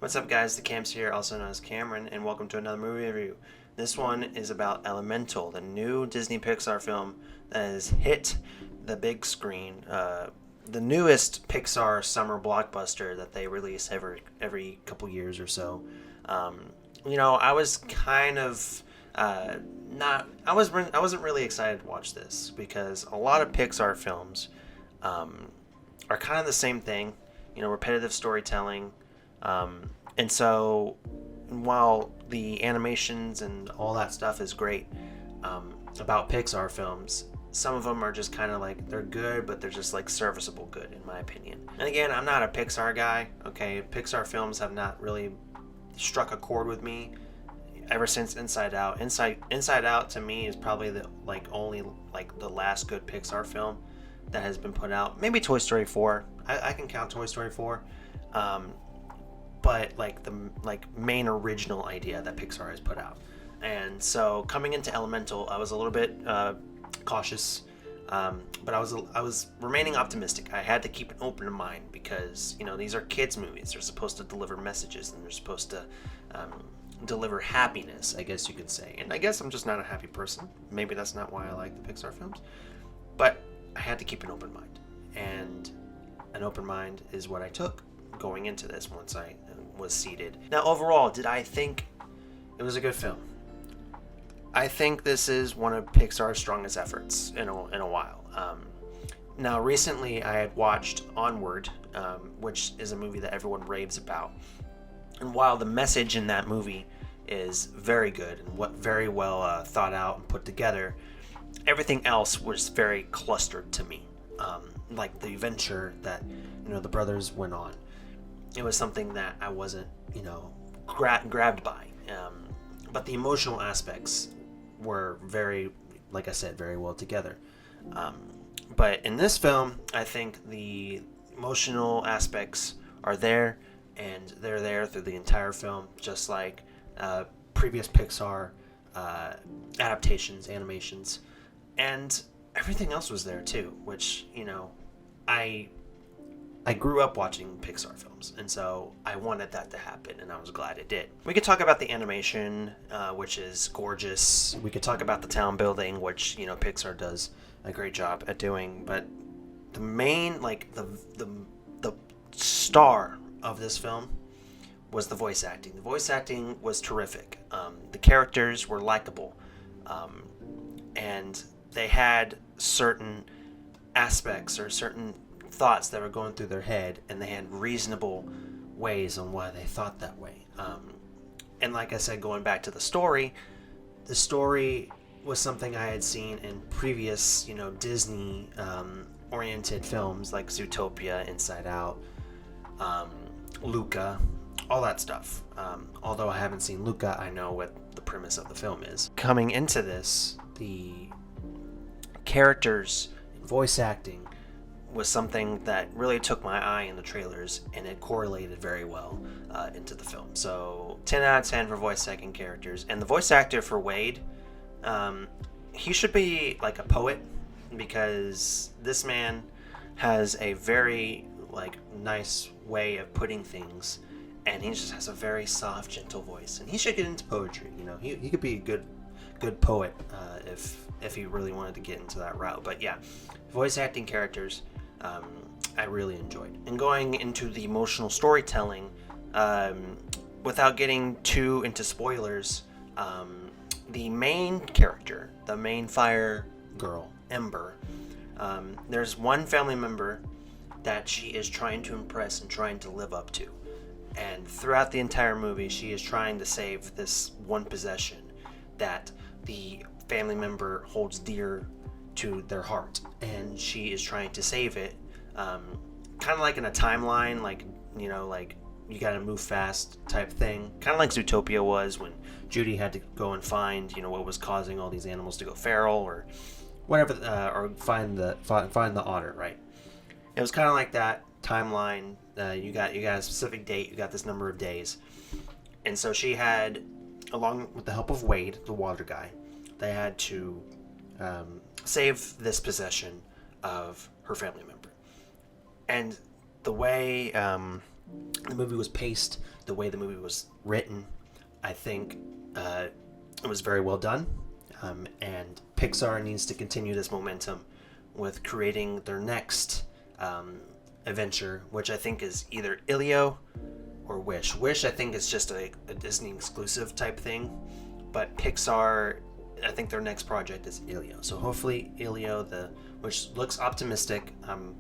What's up, guys? The Camps here, also known as Cameron, and welcome to another movie review. This one is about Elemental, the new Disney Pixar film that has hit the big screen. The newest Pixar summer blockbuster that they release every couple years or so. I was kind of not. I wasn't really excited to watch this because a lot of Pixar films are kind of the same thing. Repetitive storytelling. And so, while the animations and all that stuff is great about Pixar films, some of them are just kind of like, they're good, but they're just like serviceable good, in my opinion. And again, I'm not a Pixar guy, okay? Pixar films have not really struck a chord with me ever since Inside Out. Inside Out to me is probably the only the last good Pixar film that has been put out. Maybe Toy Story 4. I can count Toy Story 4. But the main original idea that Pixar has put out. And so coming into Elemental, I was a little bit cautious, but I was remaining optimistic. I had to keep an open mind because these are kids' movies. They're supposed to deliver messages and they're supposed to deliver happiness, I guess you could say. And I guess I'm just not a happy person. Maybe that's not why I like the Pixar films. But I had to keep an open mind, and an open mind is what I took going into this once I was seated. Now, overall, did I think it was a good film? I think this is one of Pixar's strongest efforts in a while. Now, recently I had watched Onward, which is a movie that everyone raves about. And while the message in that movie is very good and very well thought out and put together, everything else was very clustered to me. Like the adventure that the brothers went on. It was something that I wasn't, grabbed by. But the emotional aspects were very, like I said, very well together. But in this film, I think the emotional aspects are there, and they're there through the entire film, just like previous Pixar adaptations, animations, and everything else was there too, which, I grew up watching Pixar films, and so I wanted that to happen, and I was glad it did. We could talk about the animation, which is gorgeous. We could talk about the town building, which, Pixar does a great job at doing. But the main, the star of this film was the voice acting. The voice acting was terrific. The characters were likable, and they had certain aspects or certain thoughts that were going through their head, and they had reasonable ways on why they thought that way. And like I said, going back to the story was something I had seen in previous, Disney oriented films like Zootopia, Inside Out, Luca, all that stuff. Although I haven't seen Luca, I know what the premise of the film is. Coming into this, the characters and voice acting was something that really took my eye in the trailers, and it correlated very well into the film. So 10 out of 10 for voice acting characters. And the voice actor for Wade, he should be like a poet, because this man has a very nice way of putting things, and he just has a very soft, gentle voice, and he should get into poetry. He could be a good poet if he really wanted to get into that route. But yeah, voice acting characters, I really enjoyed. And going into the emotional storytelling, without getting too into spoilers, the main character, the main fire girl, Ember, there's one family member that she is trying to impress and trying to live up to. And throughout the entire movie, she is trying to save this one possession that the family member holds dear to their heart, and she is trying to save it, kind of like in a timeline, you gotta move fast type thing, kind of like Zootopia was, when Judy had to go and find what was causing all these animals to go feral, or whatever, or find the otter, right? It was kind of like that timeline. You got a specific date, you got this number of days, and so she had, along with the help of Wade, the water guy, they had to save this possession of her family member. And the way the movie was paced, the way the movie was written, I think it was very well done. And Pixar needs to continue this momentum with creating their next adventure, which I think is either Elio or Wish. Wish, I think, is just a Disney exclusive type thing, but Pixar, I think their next project is Elio. So hopefully Elio, which looks optimistic. I'm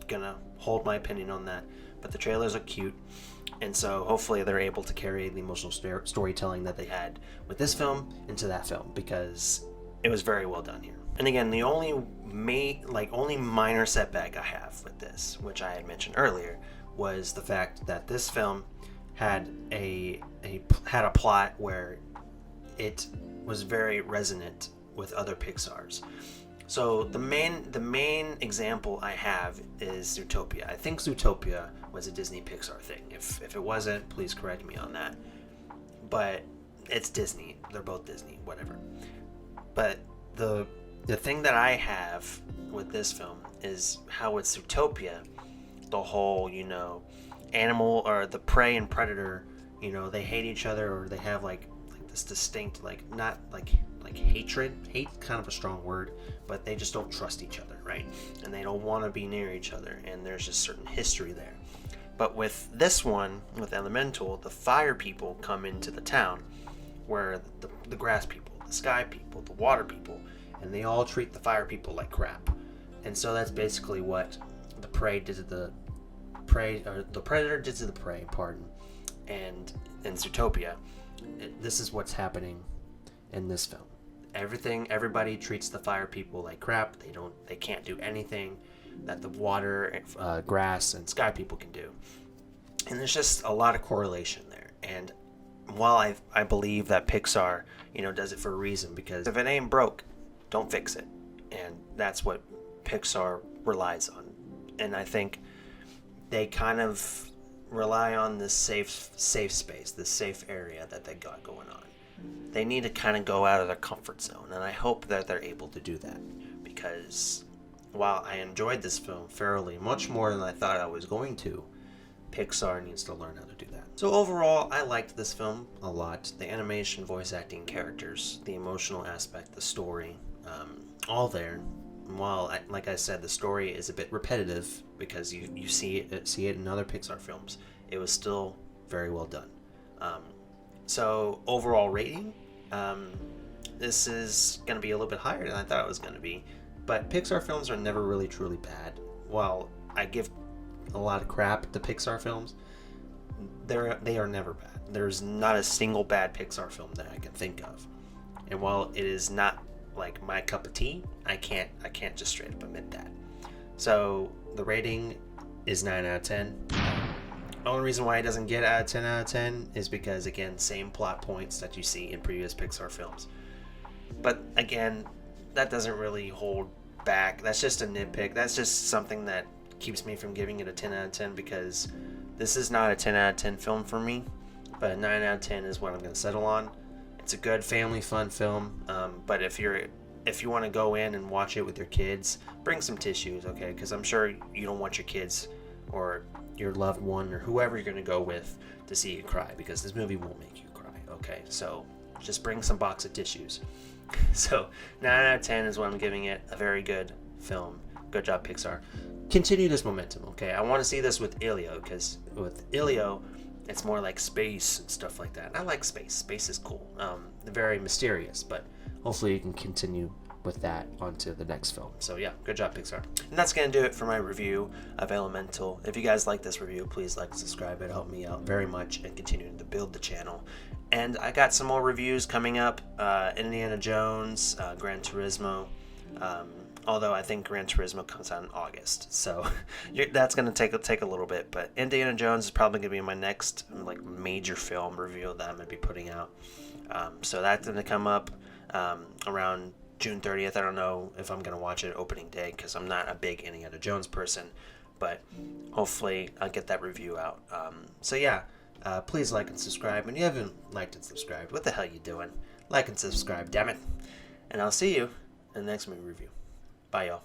gonna hold my opinion on that, but the trailers are cute, and so hopefully they're able to carry the emotional storytelling that they had with this film into that film, because it was very well done here. And again, the only minor setback I have with this, which I had mentioned earlier, was the fact that this film had a plot where it was very resonant with other Pixar's. So the main example I have is Zootopia. I think Zootopia was a Disney Pixar thing. If it wasn't, please correct me on that. But it's Disney. They're both Disney, whatever. But the thing that I have with this film is how it's Zootopia, the whole, animal, or the prey and predator, they hate each other, or they have like this distinct, not hatred. Hate, kind of a strong word, but they just don't trust each other, right? And they don't want to be near each other, and there's just certain history there. But with this one, with Elemental, the fire people come into the town, where the grass people, the sky people, the water people, and they all treat the fire people like crap. And so that's basically what the prey did to the predator did to the prey, and in Zootopia, this is what's happening in this film. Everybody treats the fire people like crap. They can't do anything that the water, grass, and sky people can do. And there's just a lot of correlation there. And while I believe that Pixar, does it for a reason, because if it ain't broke, don't fix it. And that's what Pixar relies on. And I think they kind of rely on this safe space, this safe area that they got going on. They need to kind of go out of their comfort zone, and I hope that they're able to do that, because while I enjoyed this film fairly much more than I thought I was going to, Pixar needs to learn how to do that. So overall, I liked this film a lot. The animation, voice acting, characters, the emotional aspect, the story, all there. While, like I said, the story is a bit repetitive because you see it in other Pixar films, it was still very well done. So overall rating, this is going to be a little bit higher than I thought it was going to be. But Pixar films are never really truly bad. While I give a lot of crap to Pixar films, they are never bad. There's not a single bad Pixar film that I can think of. And while it is not like my cup of tea, I can't just straight up admit that. So the rating is 9 out of 10. The only reason why it doesn't get out of 10 out of 10 is because, again, same plot points that you see in previous Pixar films. But again, that doesn't really hold back. That's just a nitpick. That's just something that keeps me from giving it a 10 out of 10, because this is not a 10 out of 10 film for me, but a 9 out of 10 is what I'm going to settle on. It's a good family fun film, but if you want to go in and watch it with your kids, bring some tissues, okay? Because I'm sure you don't want your kids or your loved one or whoever you're going to go with to see you cry, because this movie won't make you cry, okay? So just bring some box of tissues. So 9 out of 10 is what I'm giving it. A very good film. Good job, Pixar. Continue this momentum, okay? I want to see this with Elio, because with Elio, it's more like space and stuff like that. I like space. Space is cool. Very mysterious, but hopefully you can continue with that onto the next film. So yeah, good job, Pixar. And that's going to do it for my review of Elemental. If you guys like this review, please like and subscribe. It helped me out very much in continuing to build the channel. And I got some more reviews coming up. Indiana Jones, Gran Turismo. Although I think Gran Turismo comes out in August, so that's going to take a little bit. But Indiana Jones is probably going to be my next major film review that I'm going to be putting out. So that's going to come up around June 30th. I don't know if I'm going to watch it opening day, because I'm not a big Indiana Jones person. But hopefully I'll get that review out. So yeah, please like and subscribe. And if you haven't liked and subscribed, what the hell you doing? Like and subscribe, damn it. And I'll see you in the next movie review. Bye, y'all.